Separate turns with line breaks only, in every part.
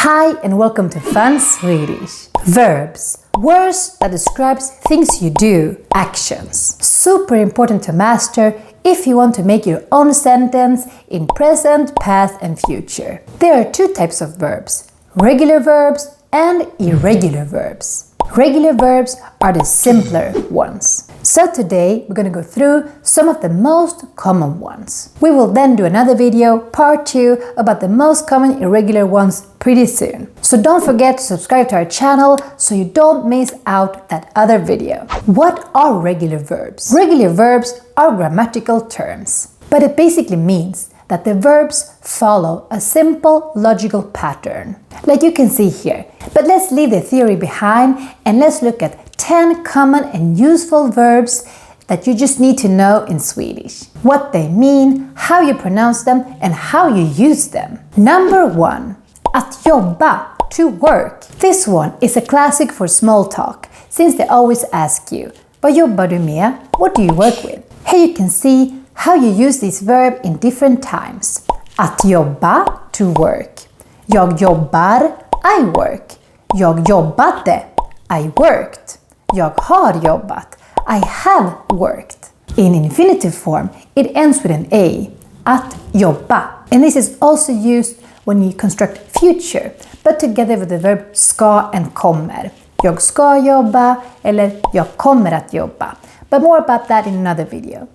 Hi and welcome to Fun Swedish. Verbs. Words that describes things you do, actions. Super important to master if you want to make your own sentence in present, past and future. There are two types of verbs, regular verbs and irregular verbs. Regular verbs are the simpler ones. So today we're going to go through some of the most common ones. We will then do another video, part 2, about the most common irregular ones pretty soon. So don't forget to subscribe to our channel so you don't miss out that other video. What are regular verbs? Regular verbs are grammatical terms, but it basically means that the verbs follow a simple logical pattern, like you can see here. But let's leave the theory behind and let's look at 10 common and useful verbs that you just need to know in Swedish. What they mean, how you pronounce them and how you use them. Number 1. Att jobba, to work. This one is a classic for small talk, since they always ask you, vad jobbar du med? What do you work with? Here you can see how you use this verb in different times. Att jobba, to work. Jag jobbar, I work. Jag jobbade, I worked. Jag har jobbat, I have worked. In infinitive form, it ends with an A, att jobba. And this is also used when you construct future, but together with the verb ska and kommer. Jag ska jobba eller jag kommer att jobba. But more about that in another video.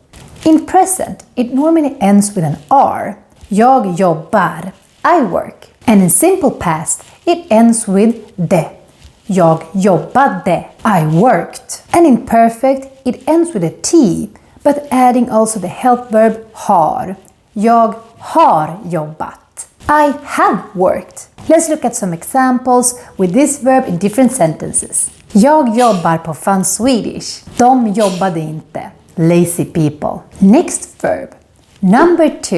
In present, it normally ends with an R. Jag jobbar, I work. And in simple past, it ends with de. Jag jobbade, I worked. And in perfect, it ends with a T, but adding also the help verb har. Jag har jobbat. I have worked. Let's look at some examples with this verb in different sentences. Jag jobbar på Fun Swedish. De jobbade inte. Lazy people. Next verb. Number 2.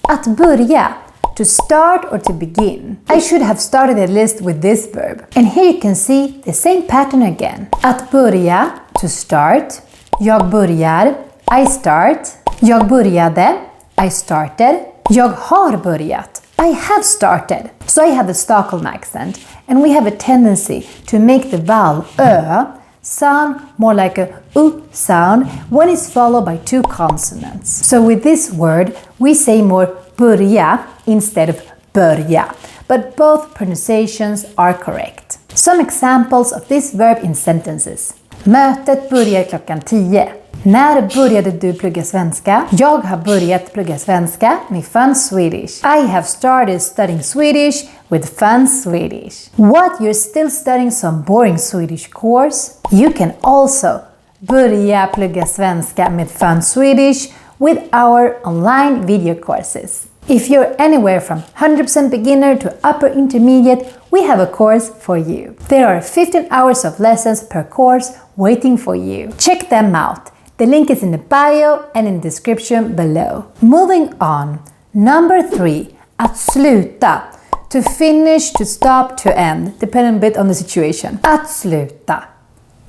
Att börja. To start or to begin. I should have started the list with this verb. And here you can see the same pattern again. Att börja, to start. Jag börjar, I start. Jag började, I started. Jag har börjat, I have started. So I have the Stockholm accent, and we have a tendency to make the vowel ö sound more like a u sound when it's followed by two consonants. So with this word, we say more börja instead of börja, but both pronunciations are correct. Some examples of this verb in sentences. Mötet börjar klockan 10. När började du plugga svenska? Jag har börjat plugga svenska med Fun Swedish. I have started studying Swedish with Fun Swedish. What, you're still studying some boring Swedish course? You can also börja plugga svenska med Fun Swedish with our online video courses. If you're anywhere from 100% beginner to upper intermediate, we have a course for you. There are 15 hours of lessons per course waiting for you. Check them out. The link is in the bio and in the description below. Moving on. Number 3. Att sluta. To finish, to stop, to end. Depending a bit on the situation. Att sluta.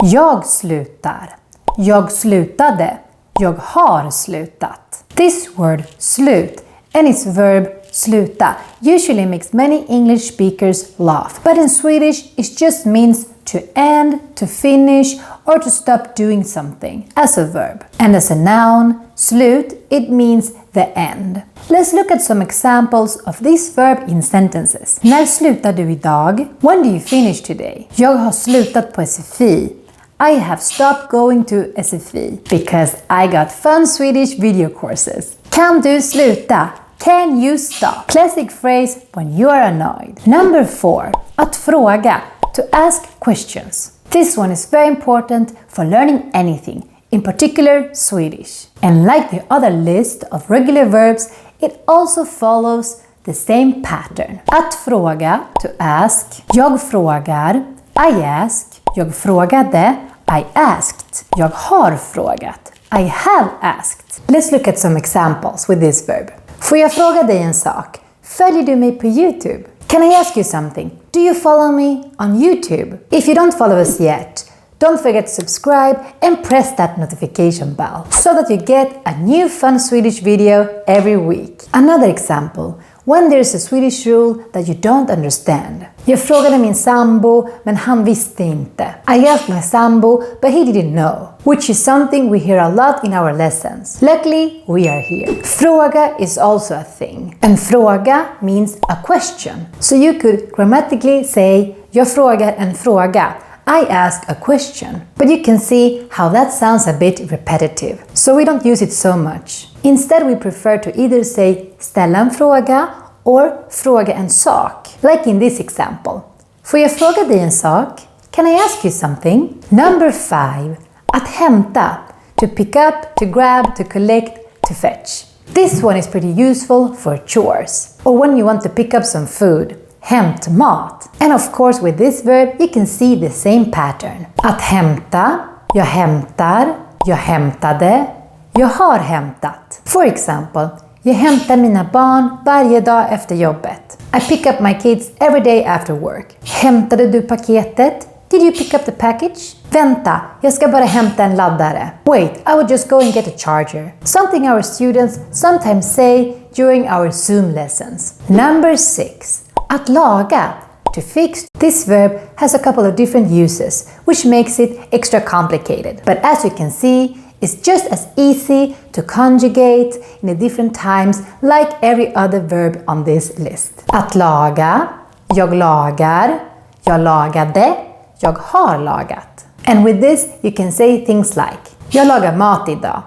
Jag slutar. Jag slutade. Jag har slutat. This word slut and its verb sluta usually makes many English speakers laugh. But in Swedish, it just means to end, to finish, or to stop doing something as a verb. And as a noun, slut, it means the end. Let's look at some examples of this verb in sentences. När slutar du idag? When do you finish today? Jag har slutat på SFI. I have stopped going to SFI because I got Fun Swedish video courses. Kan du sluta? Can you stop? Classic phrase when you are annoyed. Number 4. Att fråga. To ask questions. This one is very important for learning anything, in particular Swedish. And like the other list of regular verbs, it also follows the same pattern. Att fråga, to ask. Jag frågar, I ask. Jag frågade, I asked. Jag har frågat, I have asked. Let's look at some examples with this verb. Får jag fråga dig en sak? Följer du mig på YouTube? Can I ask you something? Do you follow me on YouTube? If you don't follow us yet, don't forget to subscribe and press that notification bell so that you get a new Fun Swedish video every week. Another example. when there's a Swedish rule that you don't understand. Jag frågade min sambo, men han visste inte. I asked my sambo, but he didn't know. Which is something we hear a lot in our lessons. Luckily, we are here. Fråga is also a thing. And fråga means a question. So you could grammatically say, jag frågar en fråga. I ask a question. But you can see how that sounds a bit repetitive. So we don't use it so much. Instead, we prefer to either say ställa en fråga or fråga en sak. Like in this example. Får jag fråga dig en sak? Can I ask you something? Number 5. Att hämta. To pick up, to grab, to collect, to fetch. This one is pretty useful for chores. Or when you want to pick up some food. Hämt mat. And of course with this verb you can see the same pattern. Att hämta, jag hämtar, jag hämtade, jag har hämtat. For example, jag hämtar mina barn varje dag efter jobbet. I pick up my kids every day after work. Hämtade du paketet? Did you pick up the package? Vänta, jag ska bara hämta en laddare. Wait, I will just go and get a charger. Something our students sometimes say during our Zoom lessons. Number 6. Att laga, to fix. This verb has a couple of different uses, which makes it extra complicated. But as you can see, it's just as easy to conjugate in the different times like every other verb on this list. Att laga, jag lagar, jag lagade, jag har lagat. And with this you can say things like, jag lagar mat idag.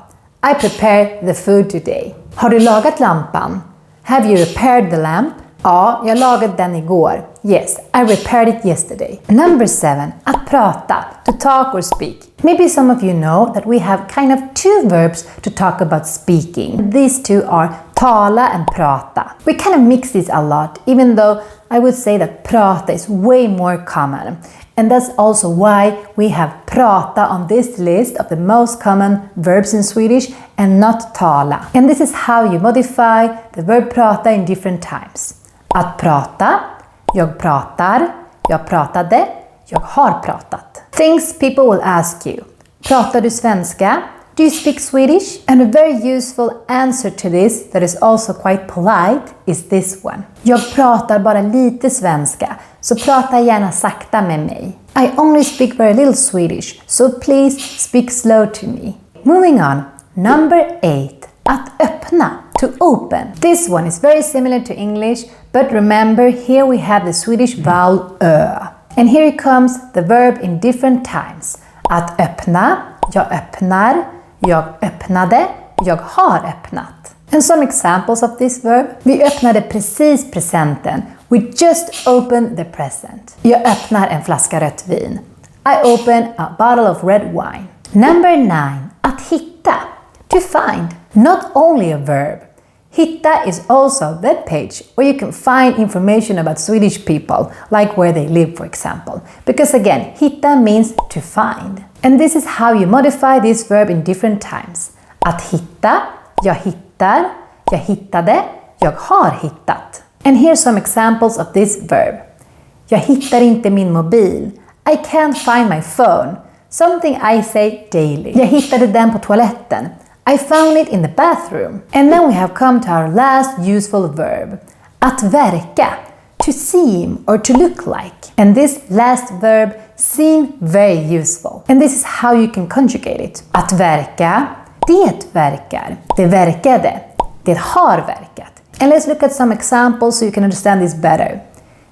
I prepare the food today. Har du lagat lampan? Have you repaired the lamp? Ja, jag lagade den igår. Yes, I repaired it yesterday. Number 7. Att prata. To talk or speak. Maybe some of you know that we have kind of 2 verbs to talk about speaking. These two are tala and prata. We kind of mix this a lot, even though I would say that prata is way more common. And that's also why we have prata on this list of the most common verbs in Swedish and not tala. And this is how you modify the verb prata in different times. Att prata, jag pratar, jag pratade, jag har pratat. Things people will ask you. Pratar du svenska? Do you speak Swedish? And a very useful answer to this that is also quite polite is this one. Jag pratar bara lite svenska, så prata gärna sakta med mig. I only speak very little Swedish, so please speak slow to me. Moving on, number 8. Att öppna, to open. This one is very similar to English, but remember here we have the Swedish vowel ö. And here it comes the verb in different times. Att öppna, jag öppnar, jag öppnade, jag har öppnat. And some examples of this verb. Vi öppnade precis presenten. We just opened the present. Jag öppnar en flaska rött vin. I open a bottle of red wine. Number 9. Att hitta, to find. Not only a verb. Hitta is also a web page where you can find information about Swedish people, like where they live, for example. Because again, hitta means to find. And this is how you modify this verb in different times. Att hitta, jag hittar, jag hittade, jag har hittat. And here's some examples of this verb. Jag hittar inte min mobil. I can't find my phone. Something I say daily. Jag hittade den på toaletten. I found it in the bathroom. And then we have come to our last useful verb. Att verka. To seem or to look like. And this last verb, seem, very useful. And this is how you can conjugate it. Att verka. Det verkar. Det verkade. Det har verkat. And let's look at some examples so you can understand this better.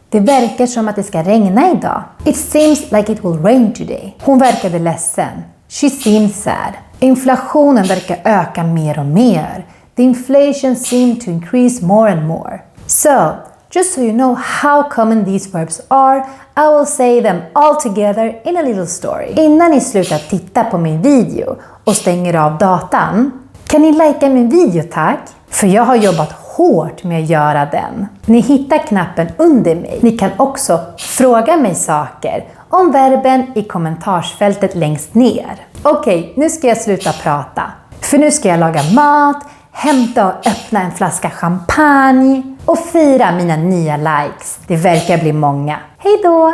Det verkar som att det ska regna idag. It seems like it will rain today. Hon verkade ledsen. She seemed sad. Inflationen verkar öka mer och mer. The inflation seemed to increase more and more. So, just so you know how common these verbs are, I will say them all together in a little story. Innan ni slutar titta på min video och stänger av datan, kan ni likea min video tack? För jag har jobbat hårt med att göra den. Ni hittar knappen under mig. Ni kan också fråga mig saker om verben i kommentarsfältet längst ner. Okej, nu ska jag sluta prata. För nu ska jag laga mat, hämta och öppna en flaska champagne och fira mina nya likes. Det verkar bli många. Hej då!